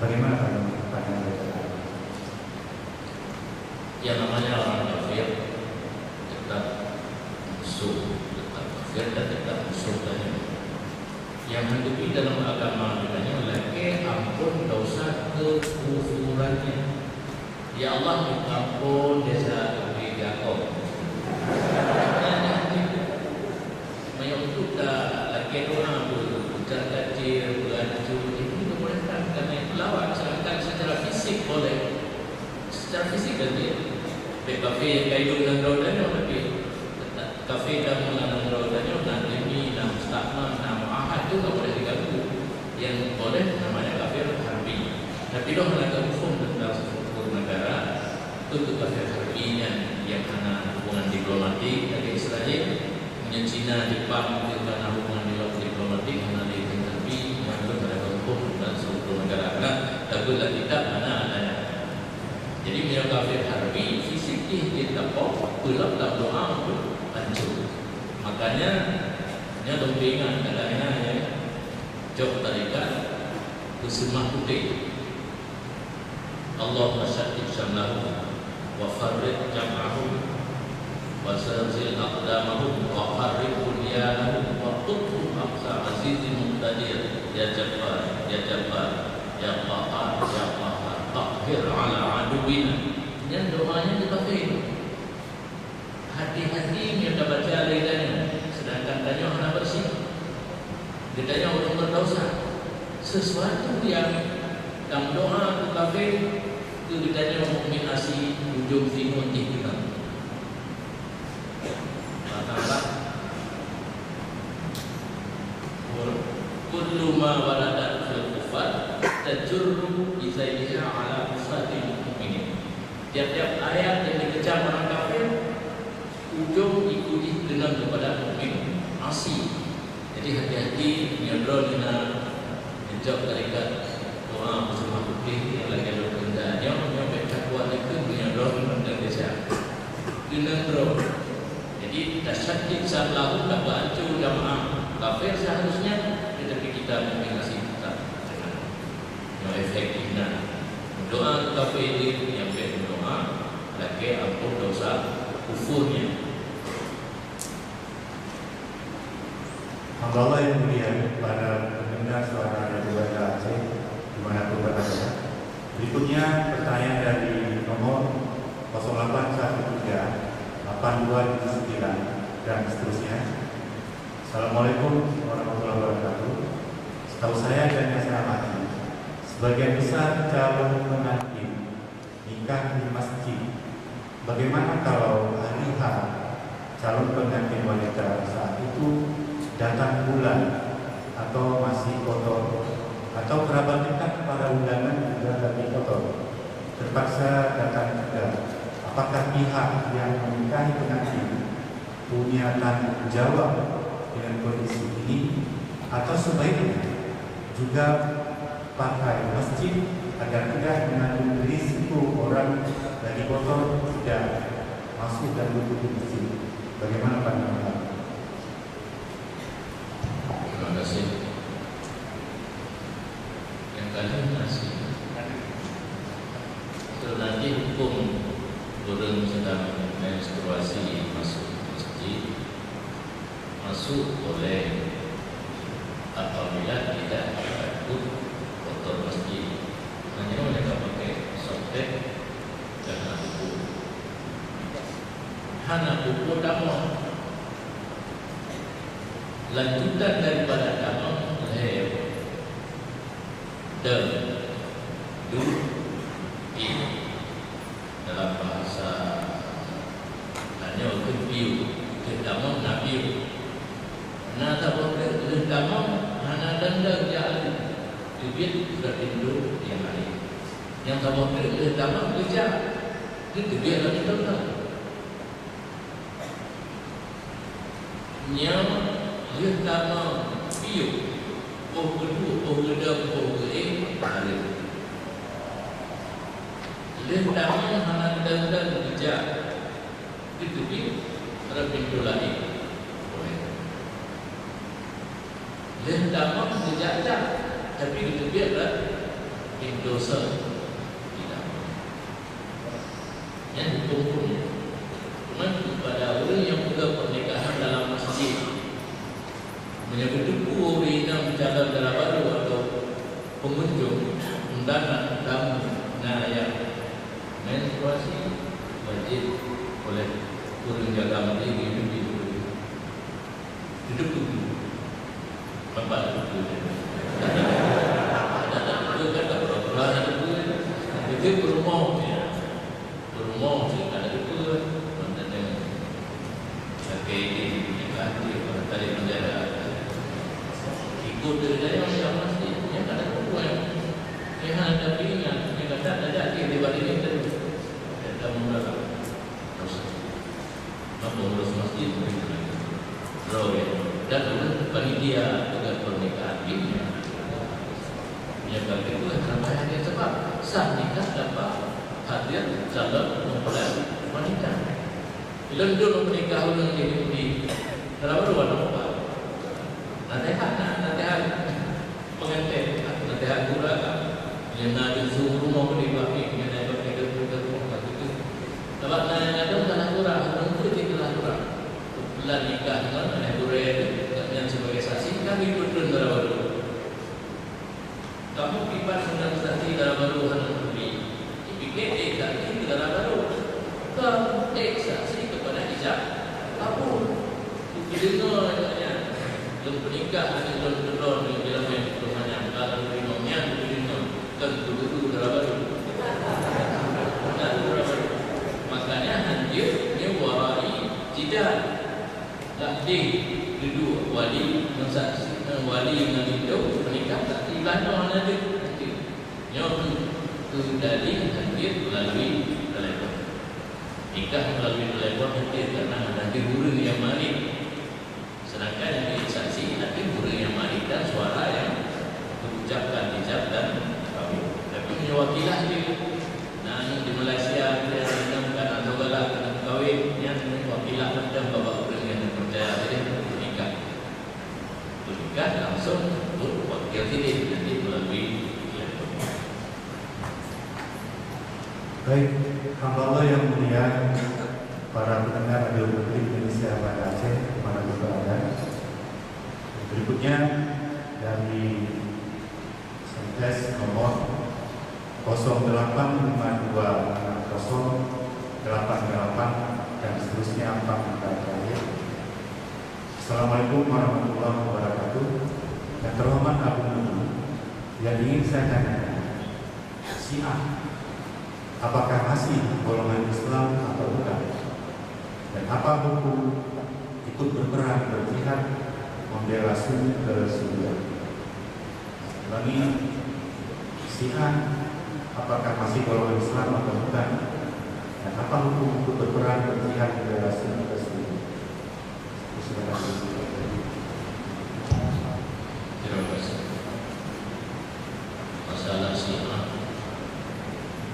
Bagaimana pandangan mereka? Yang namanya orang kafir tetap musuh, tetap kafir dan tetap musuh tadi. Yang hidup dalam agama katanya lagi ampun dosa kekufurannya. Ya Allah ampun dosa kebidakoh. Banyak untuk lagi orang bukan kecil, beracun itu dibolehkan karena itu lawan. Sedangkan secara fisik boleh. Secara fisik kan dia kafe yang kayu dan rodanya tapi kafe dan rodanya dan ini dan mustahman dan muahad itu tak boleh diganggu. Yang boleh namanya kafir harbi. Tapi dah melanggar hukum tentang struktur negara untuk kafir harbinya yang hanya hubungan diplomatik dari Israel dengan China, Jepang itu karena hubungan diplomatik hanya di harbi yang itu melanggar hukum tentang struktur negara. Nah, tapi tidak mana adanya. Jadi bila kafir harbi fisik dia tepok gelap dalam doa pun hancur. Makanya dia dompingan katanya ya jauh tarikat bersemah putih. Allah masyadid syamlahu wa farrid jam'ahum wa sarzil aqdamahum wa farrid bunyanahum wa quthum aqsa azizim muqtadir ya jabbar ya jabbar ya qahar ya qahar takhir ala aduwina. Dan doanya dipakai hati-hati yang kita baca lainnya. Sedangkan tanya orang bersih, ditanya orang berdosa. Sesuatu yang dalam doa itu kafir itu ditanya mukmin asih ujung timur kita. Maka kullu ma waladat fil kufar tajurru izaiha ala usatil mu'minin. Tiap-tiap ayat yang dikecam orang kafir ujung ikuti dengan kepada mukmin asih. Jadi hati-hati nyodro dina menjawab tarikat doa bersama putih yang lagi ada kendaan yang menyampaikan kuat itu nyodro dan desa nyodro. Jadi tasyadid salahu tak baca jamaah kafir seharusnya, tetapi kita mungkin masih tetap dengan yang efektifnya doa kafir ini yang berdoa lagi ampun dosa kufurnya. Allah yang mulia, para pendengar suara Radio Banda Aceh dimanapun berada. Berikutnya pertanyaan dari nomor 0813 8279 dan seterusnya. Assalamualaikum warahmatullahi wabarakatuh. Setahu saya dan yang saya amati, sebagian besar calon pengantin nikah di masjid. Bagaimana kalau hari H calon pengantin wanita saat itu datang bulan atau masih kotor, atau kerabat dekat para undangan juga lagi kotor, terpaksa datang juga? Apakah pihak yang menikahi pengantin punya tanggung jawab dengan kondisi ini, atau sebaiknya juga pakai masjid agar tidak mengandung risiko orang dari kotor tidak masuk dan duduk di masjid? Bagaimana pandangan Anda? Terima kasih. Yang kali masih nanti hukum orang sedang menstruasi masuk masjid masuk oleh apabila tidak takut kotor masjid. Hanya mereka pakai softtek dan buku. Hana buku damai. Lanjutan daripada damai leher dan ini dalam bahasa hanya untuk view damai nabi. Nah, tak boleh damai hana denda jalan dibit berindu yang lain. Yang tak boleh damai kerja itu dia lagi tentang yang dia tama view oh kedua oh kedua oh kedua hari dia tama hana denda kerja itu dia berindu lain. Dia tama kerja tapi itu biarlah Tapi dosa tidak. Yang hukum-hukumnya. Cuma kepada orang yang buka pernikahan dalam masjid, menyebut orang jalan dalam baru atau pengunjung, undangan tamu, nah yang menstruasi wajib oleh orang jaga masjid duduk dulu. Bapak duduk dulu. Ada peraturan ada dulu. Itu berumur ya. Berumur sih ada dulu. Mantan pakai ini hati pada tadi penjara. Ikut dari yang masih yang ada dulu yang ada pilihan yang ada di bawah ini terus. Kita mula terus. Maka urus masjid Roy dan panitia juga pernikahan ini. Yang bagi itu terbayang yang sebab sah nikah dapat hadir calon mempelai wanita. Bila dulu menikah ulang jadi di dalam ruang apa? Nasihat pengantin, nasihat gula, yang ada suruh rumah berdiri, yang ada berdekat rumah itu. Sebab nanya ada dalam kurang, tentu tidak kurang. Bulan nikah dengan anak durai yang sebagai saksi kami berdua baru. Kamu pipas dengan saksi dalam baru hendak beli. Dipikir saksi dalam baru. Kamu saksi kepada ijab kabul. Dengar katanya, belum menikah ada belum di dalam yang rumahnya kalau minumnya minum tentu dulu dalam baru. Makanya hadir ni warai tidak. Takdir duduk wali mensaksi wali dengan itu menikah tak tiba orang ada yang tu dari hadir melalui telefon nikah melalui telefon hadir karena ada guru yang mari sedangkan yang disaksi ada guru yang mari dan suara yang berucapkan ijab dan kawin tapi menyewakilah dia nah di Malaysia dia dinamakan atau galak kawin yang wakilah dan bapak menikah langsung wakil ini nanti melalui telefon. Baik, hamba Allah yang mulia, para pendengar Radio Publik Indonesia pada Aceh, mana juga ada. Berikutnya dari Sentes nomor 08526088 dan seterusnya 4 terakhir. Assalamualaikum warahmatullahi wabarakatuh. Yang terhormat Abu Muhammad, yang ingin saya tanyakan, Syiah apakah masih golongan Islam atau bukan? Dan apa hukum ikut berperang berjihad membela Sunni ke surga? Bagi Syiah apakah masih golongan Islam atau bukan? Dan apa hukum ikut berperang berjihad membela Sunni ke surga? Terima kasih. Masalah Syiah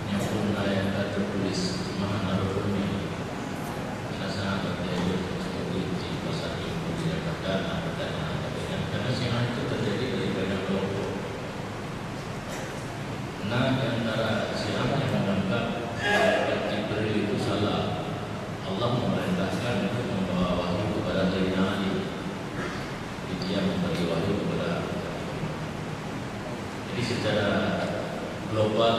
yang pun yang tertulis Mahana Rukuni Nasa Berdewa seperti di pasar ibu di Jakarta karena Syiah itu terjadi dari banyak kelompok. Nah, di antara Syiah yang menganggap Jibril itu salah, Allah memerintahkan untuk membawa wahyu kepada Sayyidina Ali. Dia memberi wahyu kepada. Jadi secara global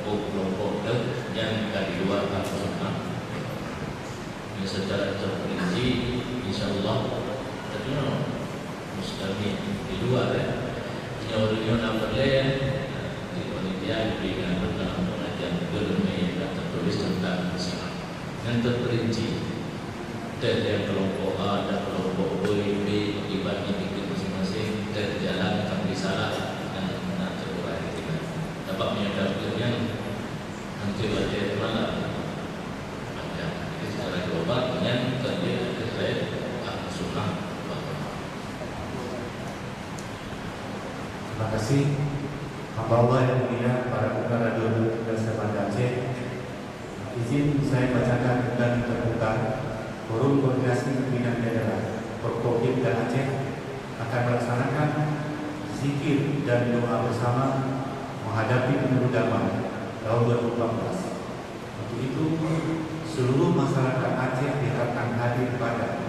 kelompok yang dari luar Al-Sunnah secara terperinci insyaAllah tentunya Muslimin di luar orang-orang yang berlayan di panitia diberikan dalam pengajian berlumah yang tertulis tentang Syiah yang terperinci dan yang kelompok A dan kelompok B akibatnya bikin masing-masing dan jalan akan risalah dan terurai kita dapat menyadari yang nanti baca malam ada jadi secara global yang terdiri dari Al-Sunnah. Terima kasih hamba Allah yang mulia, para pendengar Radio Indonesia pada Aceh. Izin saya bacakan dan terbuka Forum Koordinasi Pimpinan Daerah Porkokim dan Aceh akan melaksanakan zikir dan doa bersama menghadapi pemrograman tahun 2014. Untuk itu, seluruh masyarakat Aceh diharapkan hadir pada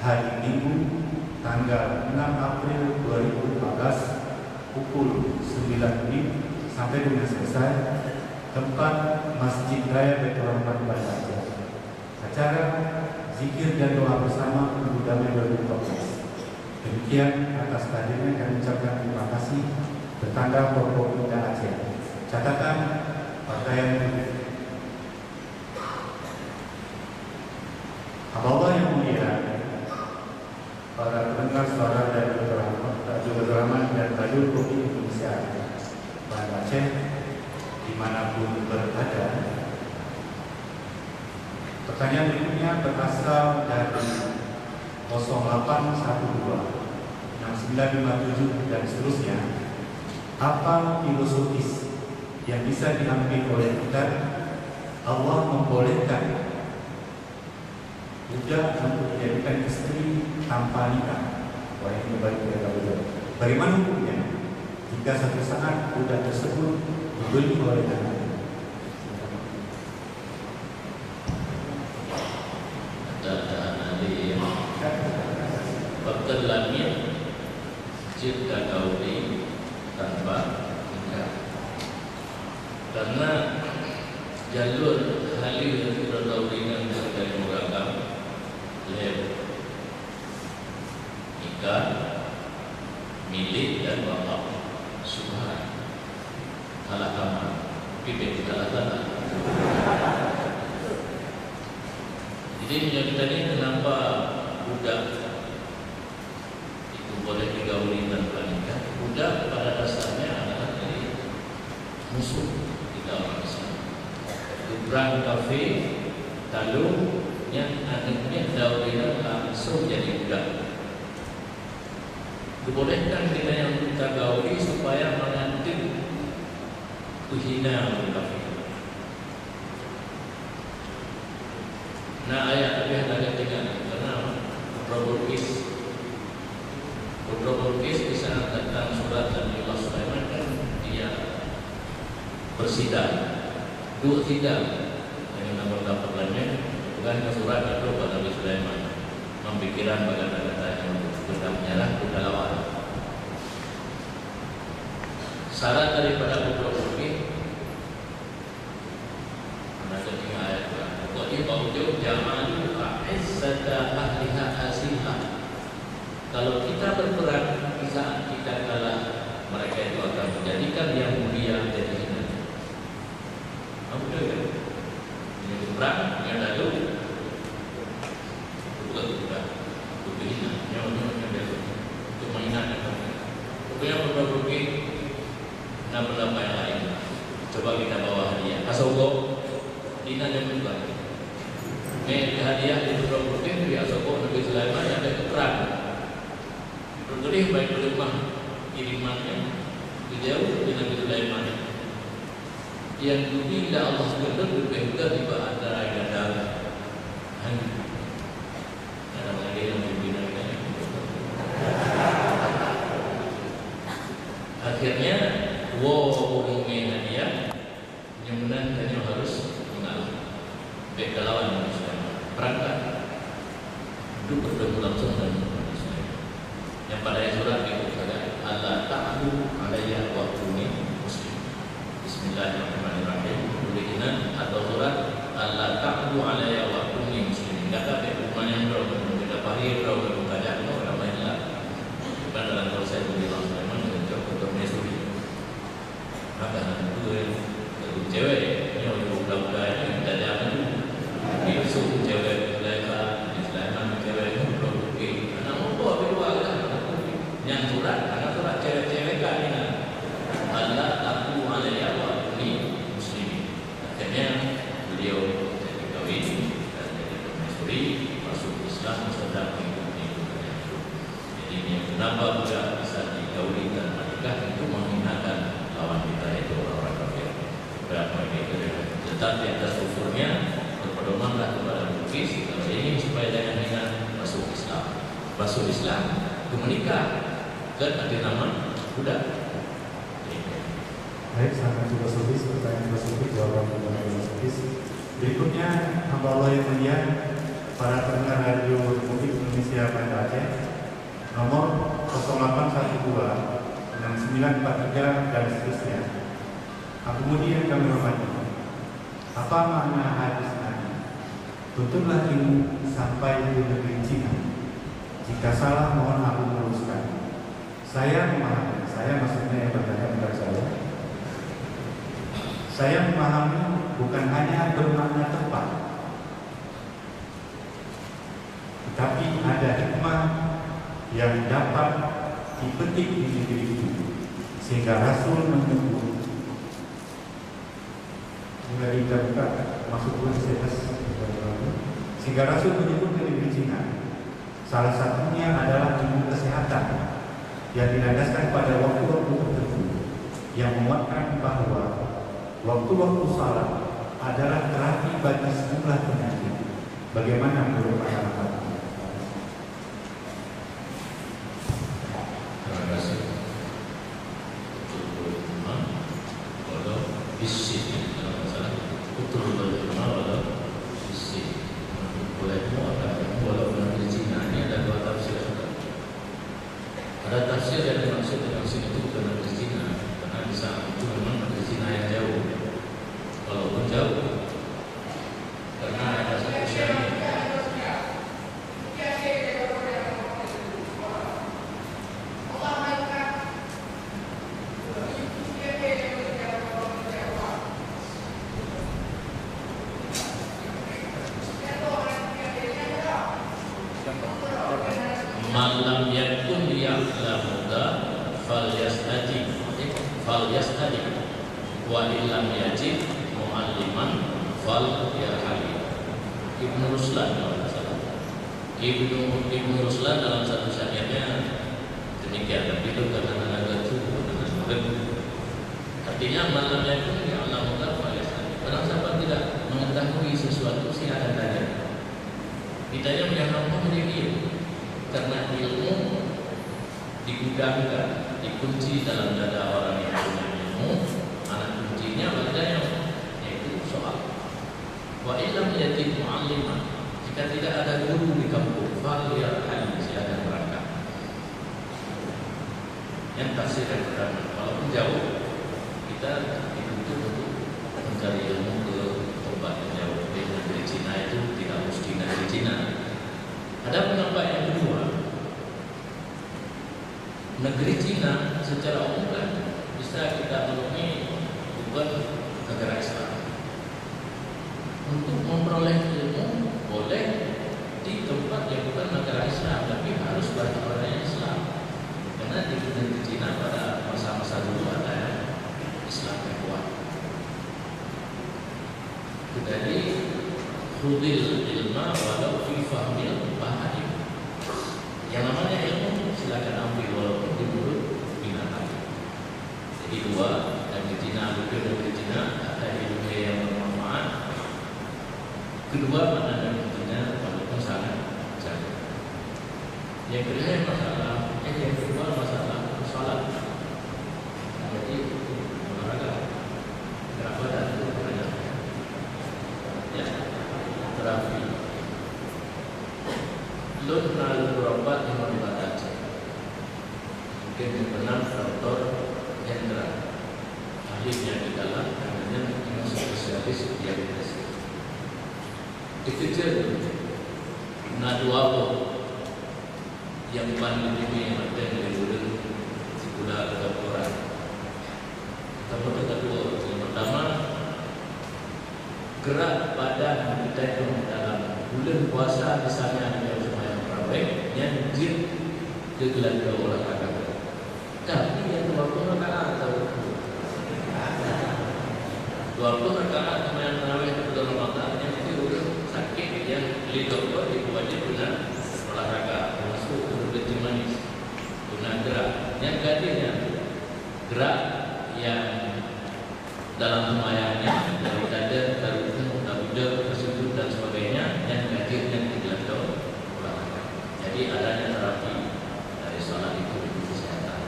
hari Minggu tanggal 6 April 2014 pukul 9 WIB sampai dengan selesai, tempat Masjid Raya Baitur Rahman Banda Aceh. Acara zikir dan doa bersama Minggu Damai 2014. Demikian, atas hadirnya kami ucapkan terima kasih tetangga Forkopimda Aceh. Catatan pakaian Allah yang mulia, para pendengar suara dari Baitur Rahman dan Radio Kopi Indonesia Banda Aceh dimanapun berada. Pertanyaan berikutnya berasal dari 0812 6957 dan seterusnya. Apa filosofis yang bisa diambil oleh kita? Allah membolehkan budak untuk dijadikan istri tanpa nikah. Wah, ini bagi mereka berdua. Bagaimana hukumnya jika satu saat budak tersebut dibeli oleh anak? Pertelannya jika kauli tanpa nikah, karena jalur halil perkaulinan dari muragam lewat nikah, milik dan wakaf, subhan, halah kamar, pipet halah tanah. Jadi menjadikannya kenapa budak itu boleh digauli tanpa nikah? Budak pada dasarnya adalah dari musuh kita orang Islam. Perang kafe, lalu yang akhirnya gauli langsung jadi budak. Dibolehkan kita yang kita gauli supaya mengantin menghina orang kafir. Nah, ayat lebih ada tinggal karena Probolkis di saat tentang surat Nabi Sulaiman kan dia bersidang, dua sidang yang nomor lainnya bukan surat itu pada Nabi Sulaiman mempikiran bagaimana yang sudah menyerah sudah lawan. Syarat daripada Probolkis ada tiga ayat. Kalau kita berperang di saat kita kalah, mereka itu akan menjadikan yang mulia jadi hina. Apa betul? Ini perang yang lalu bukan hina, itu menghinakan mereka. Pokoknya berbagi nama-nama yang lain. Coba kita bawa hadiah. Asoko dina dan bukan. Hadiah itu berbagi di Asoko Nabi Sulaiman yang ada perang. Berkali baik rumah kirimannya jauh dari Nabi Sulaiman yang bila Allah SWT berbeda di antara negara ada lagi yang dibinakan. Akhirnya hadiah yang menang hanya harus mengalah beda lawan Nabi Sulaiman perangkat itu bertemu langsung dengan yang pada surat itu saja Allah ta'ala alayya wa kuni muslim. Bismillahirrahmanirrahim. Tulisan atau surat Allah ta'ala alayya wa kuni muslim. Kata firman yang berlaku kita pahir berlaku kajian orang lainlah. Bukan dalam proses bilang memang untuk bermesuri. Maka itu cewek yang buka-buka yang tidak ada itu cewek mereka Islam cewek itu berlaku. Anak apa berbuat yang surat, karena surat cewek-cewek kan ini Allah tahu alayya wa kuni muslimin. Akhirnya beliau jadi kawin dan jadi permaisuri masuk Islam sedang mengikuti budaya itu. Jadi ini kenapa budak bisa dikawin dan menikah itu menghinakan lawan kita itu orang kafir. Berapa itu tetap di atas kufurnya berpedomanlah kepada Bukis. Kalau ini supaya jangan hina masuk Islam. Masuk Islam itu menikah. Dan ada nama budak. Baik, sangat filosofis, pertanyaan filosofis, jawaban filosofis. Berikutnya, hamba Allah yang mulia, para pendengar radio Republik Indonesia Banda Aceh, nomor 0812 6943 dan seterusnya. Kemudian kami hormati. Apa makna hadis Nabi? Tuntutlah ilmu sampai ke negeri Cina. Jika salah, mohon aku meluruskan. Saya memahami, saya maksudnya yang bertanya kepada saya. Saya memahami bukan hanya bermakna tepat, tetapi ada hikmah yang dapat dipetik di negeri itu, sehingga Rasul menyebut. Mulai kita buka masuk universitas, sehingga Rasul menyebut ke negeri Cina. Salah satunya adalah ilmu kesehatan yang dilandaskan pada waktu-waktu tertentu, yang menguatkan bahwa waktu-waktu salat adalah terapi bagi sejumlah penyakit. Bagaimana menurut masyarakat? Terima kasih. Walau bisik, kalau masalah betul walau bisik. Boleh walau negeri Cina ini ada dua tafsir. Ada tafsir yang dimaksud dengan sini itu bukan negeri Cina, karena di saat itu memang negeri Cina yang jauh. Walaupun jauh, karena ada satu syarat. Malam yakun ya'lamuda falyastadi wa illam yajid mu'alliman fal yarhali. Ibnu Ruslan kalau tidak salah. Ibnu Ruslan dalam satu syairnya demikian, tapi itu karena ada cukup dengan murid. Artinya malam yakun ya'lamuda falyastadi. Barang siapa tidak mengetahui sesuatu silakan tanya. Ditanya yang Allah menjadi karena ilmu digudangkan, dikunci dalam dada orang yang punya ilmu. Anak kuncinya ada yang yaitu soal. Wa illam yajid mu'alliman, jika tidak ada guru di kampung, fal yarhal, silakan berangkat. Yang tafsir yang pertama, walaupun jauh, kita dituntut untuk mencari ilmu ke tempat yang jauh. Di negeri Cina itu tidak mesti negeri Cina. Ada pendapat yang kedua, negeri Cina secara umum kan bisa kita menemui bukan negara Islam. Untuk memperoleh ilmu boleh di tempat yang bukan negara Islam, tapi harus bagi orang Islam. Karena di negeri Cina pada masa-masa dulu ada Islam yang kuat. Jadi khudil ilma walau fi fahmil bahadim. Yang namanya ilmu silakan ambil walaupun di mulut binatang. Jadi dua, dari Cina bukan dari Cina ada ilmu yang bermanfaat. Kedua, mana dari Cina walaupun sangat jauh. Yang kedua masalah salat. Jadi olahraga gerak badan itu banyak. Ya, terapi. Lun lalu berobat yang dibatasi. Mungkin benar Dr. Hendra, ahlinya di dalam namanya spesialis diabetes. Dikejar dua yang paling ini yang ada di luar gula atau orang. Tapi kedua, yang pertama gerak badan kita itu dalam bulan puasa misalnya ada sembahyang tarawih yang jid ke gelanda olahraga. Tapi yang 20 rakaat atau 20 rakaat sembahyang tarawih di bulan Ramadan yang itu udah sakit yang lidah diwajib guna olahraga, termasuk berhenti manis, guna gerak. Yang ketiga gerak yang dalam semuanya dari dada, dari udah tersebut dan sebagainya yang hadirnya di gelanda olahraga. Jadi adanya terapi dari sholat itu kesehatan.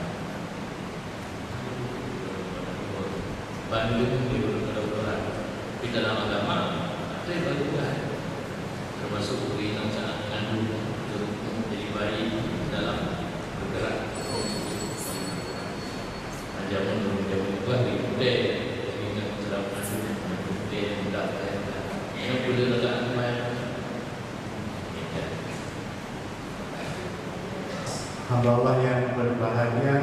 Bandung di kedokteran. Di dalam agama ada yang berubah, termasuk urinam saat mengandung untuk menjadi bayi dalam bergerak. Jamun berubah di budaya dengan dalam mengandung budaya yang mudah yang boleh letakkan main. Hamba Allah yang berbahagia,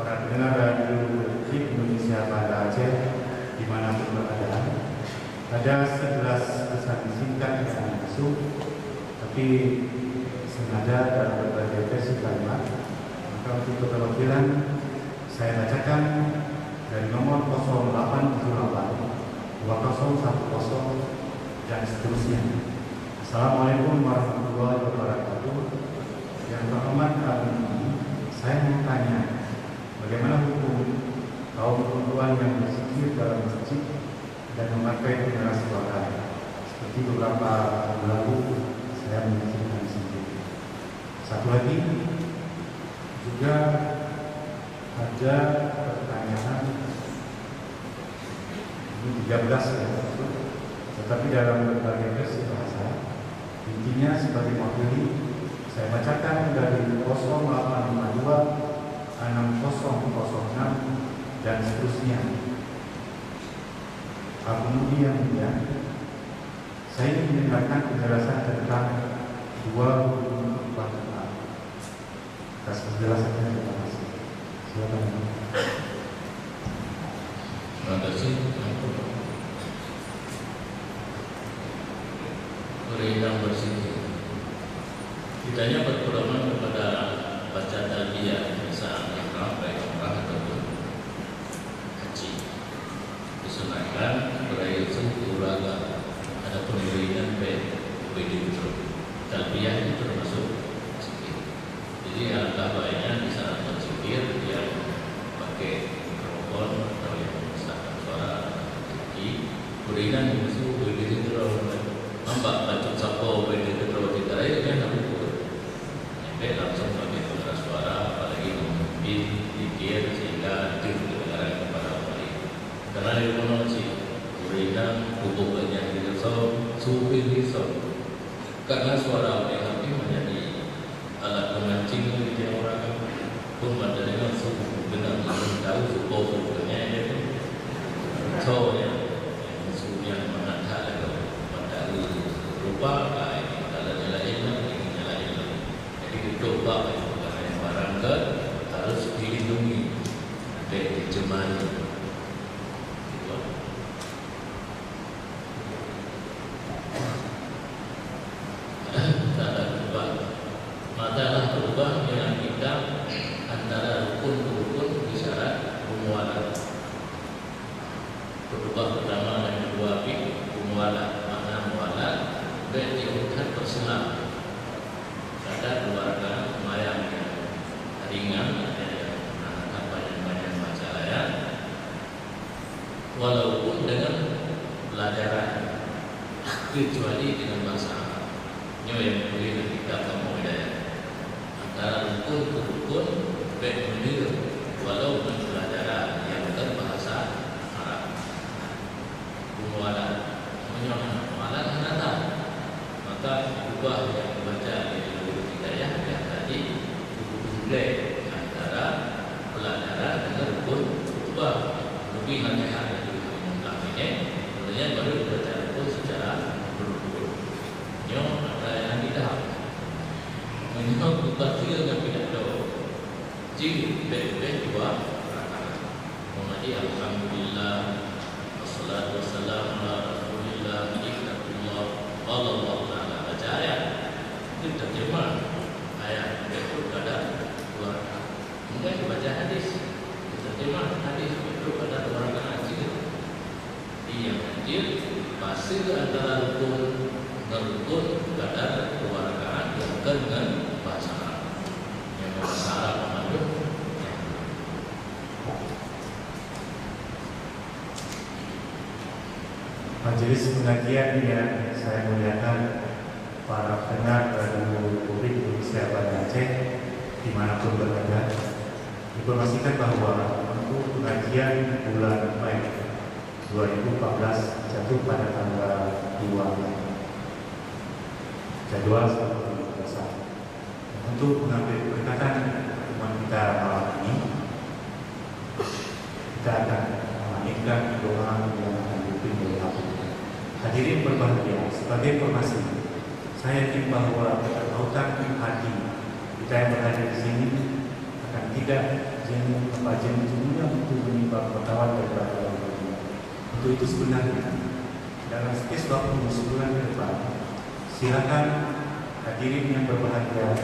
para pendengar Radio Republik Indonesia Banda Aceh dimanapun berada, ada 11 pesan singkat yang masuk, tapi sengaja dalam berbagai versi kalimat. Maka untuk keterwakilan saya bacakan dari nomor 0878 2010 dan seterusnya. Assalamualaikum warahmatullahi wabarakatuh. Yang terhormat kali ini, saya mau tanya, bagaimana hukum kaum perempuan yang berzikir dalam masjid dan memakai pengeras suara? Seperti beberapa tahun lalu saya menyaksikan di sini. Satu lagi, juga ada pertanyaan ini 13 ya, tetapi dalam berbagai versi bahasa. Intinya sebagai mewakili, saya bacakan dari 0852 6006 dan seterusnya. Abu Mudi yang mulia, saya ingin mendengarkan penjelasan tentang dua huruf Al-Quran. Atas penjelasannya, terima kasih. Silakan. Terima kasih. Perintah berzikir. Kitanya berpedoman kepada baca talbiyah saat ihram baik umrah ataupun haji. Disunahkan berair suku raga ada pemberian begitu. Talbiyah itu termasuk zikir. Jadi alangkah baiknya di saat berzikir yang pakai mikrofon atau yang menggunakan suara tinggi. Berikan musuh begitu terlalu nampak bacot sapo begitu terlalu tidak itu kan aku langsung pakai pengeras suara, apalagi memimpin dikir sehingga itu kedengaran kepada orang lain. Karena di mana sih berikan pupuk banyak di supir risau. Karena suara yang hampir menjadi alat pemancing bagi orang pun pada dengan suku benar tahu suku-sukunya itu so yang musuhnya menantang itu pada rupa kain kalau nyalain coba yang barang ke harus dilindungi dan dijemari. Masalah berubah dengan kita antara rukun-rukun isyarat umualah. Berubah pertama dan kedua umualah, makna umualah berarti berselang. Ada dua rakaat sembahyang yang ringan, ada yang banyak baca ayat, walaupun dengan pelajaran kecuali dengan bahasa Arab. Ini yang boleh kita kamu ya. Antara rukun ke rukun berbeda, walau dengan pelajaran yang berbahasa Arab. Muamalah, muamalah nada, maka ubah yang dibaca ya tadi boleh antara pelajaran dengan rukun ubah lebih hati-hati dalam ini kemudian baru dibaca rukun secara berukun. Nyong ada yang tidak menyong berbatil dengan tidak tahu jika bebek dua rakaat. Mengaji alhamdulillah wassalatu wassalamu ala rasulillah ikhlatullah wallahu ta'ala baca ayat kita terima ayat itu pada dua rakaat. Kemudian dibaca hadis, diterjemah hadis itu pada dua rakaat juga. Yang hadir pasti antara rukun dan rukun pada dua rakaat yang dengan bahasa Arab. Yang bahasa Arab memandu. Majelis pengajian yang saya muliakan, para pendengar Radio Republik Indonesia Banda Aceh dimanapun berada, informasikan bahwa pengajian bulan Mei 2014 jatuh pada tanggal 2 Mei. Jadwal seperti biasa. Untuk mengambil berkatan pertemuan kita malam ini, kita akan melanjutkan doa yang akan dipimpin oleh Abu. Hadirin berbahagia, sebagai informasi, saya yakin bahwa bertautan hati kita yang berada di sini akan tidak jenuh untuk menimba pengetahuan daripada Allah. Untuk itu sebenarnya dalam space waktu sebulan ke depan, silakan hadirin yang berbahagia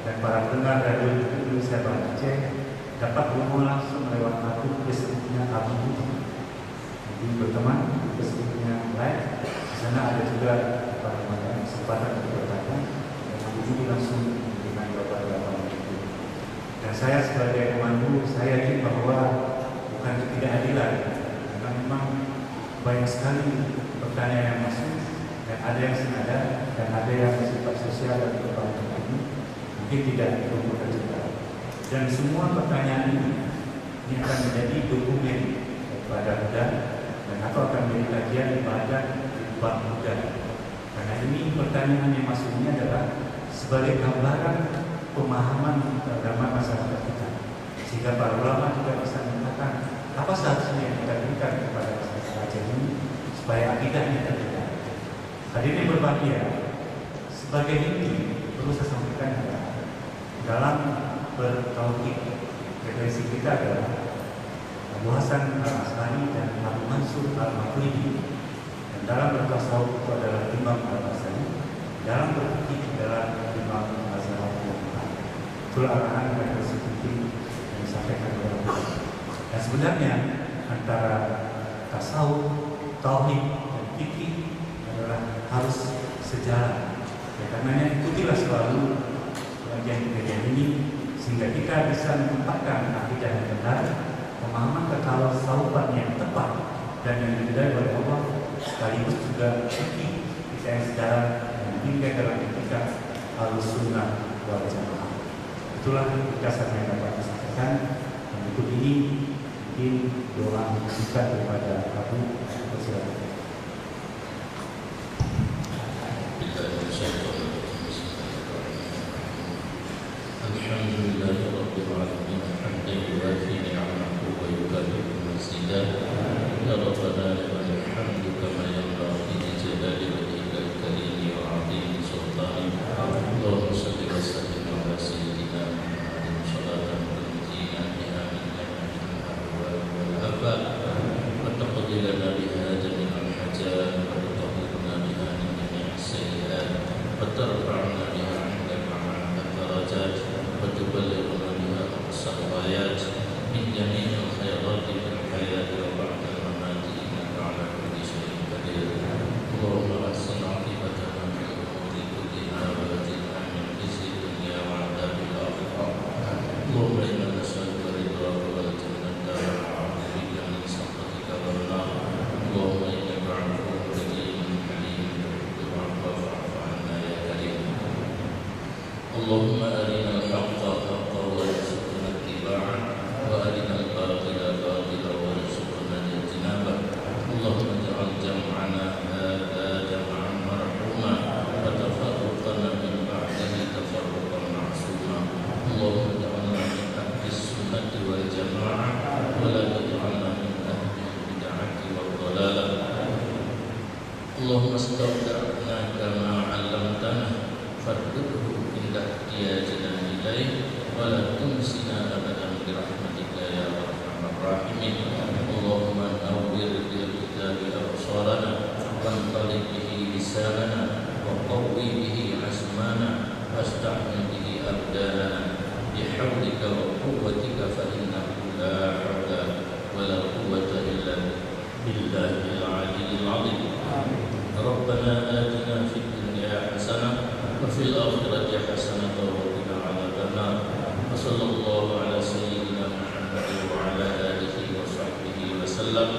dan para pendengar radio Indonesia Barat Aceh dapat berhubung langsung lewat akun Facebooknya Abu. Jadi berteman di Facebooknya live. Di sana ada juga kesempatan untuk bertanya dan Abu langsung memberikan jawaban-jawaban itu. Dan saya sebagai pemandu, saya yakin bahwa bukan ketidakadilan, karena memang banyak sekali pertanyaan yang masuk dan ada yang sengaja dan ada yang bersifat sosial dan berbagai ini mungkin tidak dikumpulkan juga. Dan semua pertanyaan ini akan menjadi dokumen daripada Buddha dan atau akan menjadi kajian ibadah di bab Buddha. Karena ini pertanyaan yang masuk ini adalah sebagai gambaran pemahaman agama masyarakat kita, sehingga para ulama juga bisa mengatakan apa seharusnya yang kita berikan kepada masyarakat Aceh ini supaya akidahnya terjaga. Hadirin berbahagia, sebagai inti perlu saya sampaikan adalah dalam bertauhid referensi kita adalah Abu Hasan Al-Asqalani dan Abu Mansur Al-Maturidi, dan dalam bertasawuf itu adalah Imam Al-Ghazali, dalam berfikih adalah Imam Al-Ghazali. Itulah arahan dan referensi yang disampaikan oleh Abu. Dan sebenarnya antara tasawuf, tauhid dan fikih adalah harus sejalan. Ya, karenanya ikutilah selalu kajian-kajian ini sehingga kita bisa menempatkan akidah yang benar, pemahaman ketasawufan yang tepat dan yang diridai oleh Allah, sekaligus juga fikih kita yang sejalan dan diinginkan dalam etika Ahlussunnah wal Jamaah. Itulah ringkasan yang dapat disampaikan. Dan untuk ini mungkin doa singkat daripada Abu. Silakan. Alhamdulillah Rabbil Alamin, hamdan yuwafi ni'amahu wa yukafi'u mazidah. Ya Rabbana lakal hamdu kama yanbaghi li jalali wajhikal karimi wa 'azimi sultanik. Allahumma shalli wa sallim ala sayyidina Muhammadin salatan tunjina biha min jami'il ahwal wal afat wa taqdi lana biha jami'al hajat wa tutahhirna biha min jami'is sayyi'at wa tarfa'na biha 'indaka 'ala darajat wa tuballighuna biha aqsal ghayat min jami'il khairat fil hayati wa ba'da al-mamati innaka 'ala kulli shay'in qadir. Allahumma ahsin 'aqibatana fil umuri kulliha wa ajirna min khizyi dunya wa 'adzabil akhirah. Allahumma inna nas'aluka ridhaka wal jannata wa na'udzu bika min sakhatika wan nar. Allahumma innaka 'afuwwun karimun halimun tuhibbul 'afwa fa'fu 'anna ya karim. Allahumma arina al-haqqa haqqan warzuqna ittiba'ah wa arina al-batila batilan warzuqna ijtinabah. Allahumma ij'al jam'ana hadha jam'an marhuma wa tafarruqana min ba'dihi tafarruqan ma'suma. Allahumma ij'alna min ahlis sunnati wal jama'ah wa la taj'alna min ahli bid'ati wad dhalalah. Allahumma astawda'na kama 'allamtana fardudhu inda ihtiyajina ilaih wa la tunsina abadan bi rahmatika ya arhamar rahimin. Allahumma nawwir bil kitabi absarana wa anqalib bihi lisanana wa qawwi bihi azmana wasta'min bihi abdanana bihawlika wa quwwatika fa innahu la hawla wa la quwwata illa billahil aliyyil azim. Rabbana atina fid dunya hasanah wa fil akhirati hasanah wa qina adzabannar. Wa sallallahu ala sayyidina Muhammadin wa ala alihi wa sahbihi wa sallam.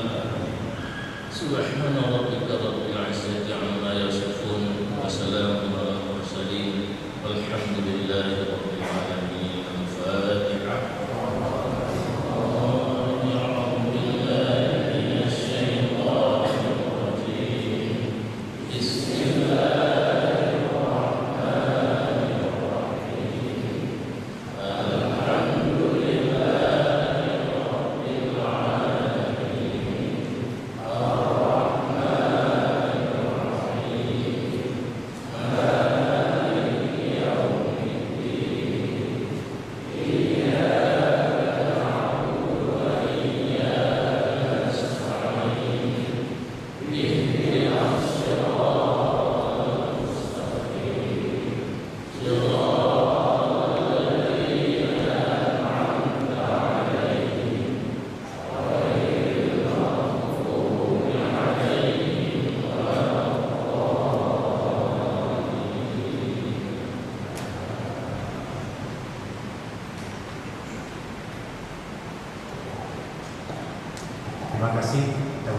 Subhana rabbika rabbil izzati amma yasifun wa salamun alal mursalin walhamdulillahi rabbil alamin. Al-Fatihah.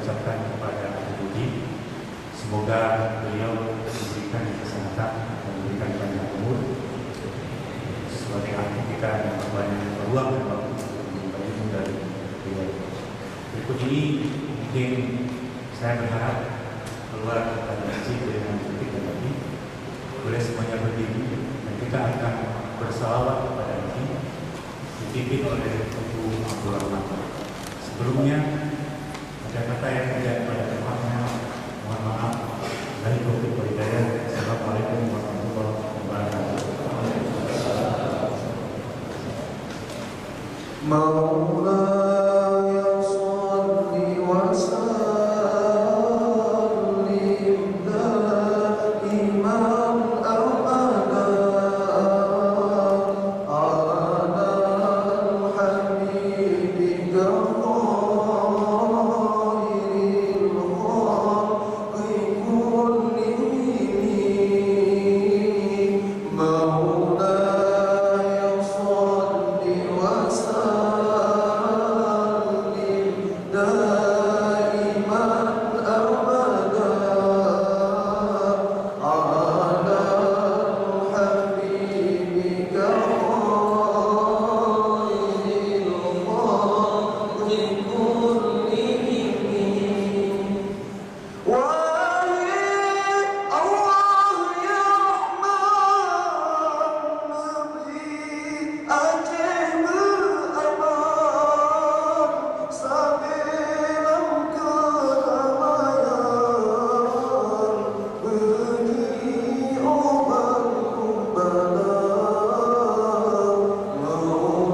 ucapkan kepada Ibu Budi, semoga beliau diberikan kesehatan dan diberikan panjang umur. Sebagai ahli kita yang banyak peluang dan waktu untuk ilmu dari beliau. Berikut ini mungkin saya berharap keluar dari masjid dengan detik dan lagi boleh semuanya berdiri dan kita akan bersalawat kepada Nabi dipimpin oleh Ibu Abdul Rahman. Sebelumnya ada kata yang tidak pada tempatnya, mohon maaf. Dari Taufiq wal Hidayah. Assalamualaikum warahmatullahi wabarakatuh. مولاي صل وسلم دائما أبدا على حبيبك خير الخلق كلهم مولاي صل وسلم دائما أبدا على حبيبك خير الخلق كلهم وهي الله يا رحمن نبي أجب الأمان سبيلا كالميان بني أبل بلا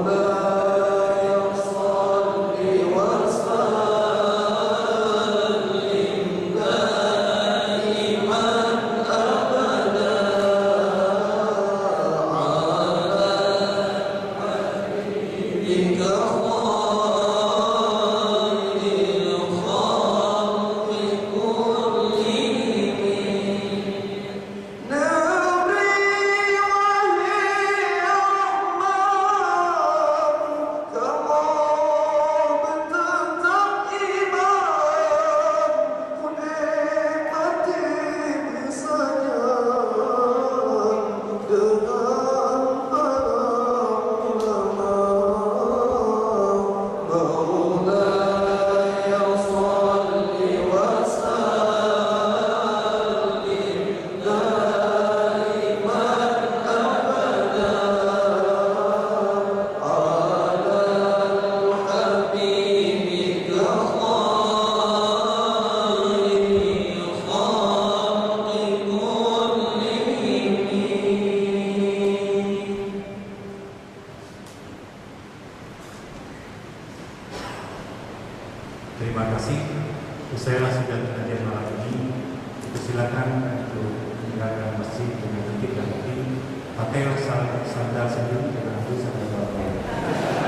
مولاي صل وسلم دائما أبدا على حبيبك خير الخلق كلهم نبي وهي رحمن كما بتتق إيمان ونعمتي بسجان dengan para ulama مولاي صل وسلم دائما أبدا على حبيبك خير الخلق كلهم Terima kasih. Usailah sudah pengajian malam ini. Silakan untuk meninggalkan masjid dengan detik dan lagi. Pakai sandal sendiri dengan itu sampai bawah.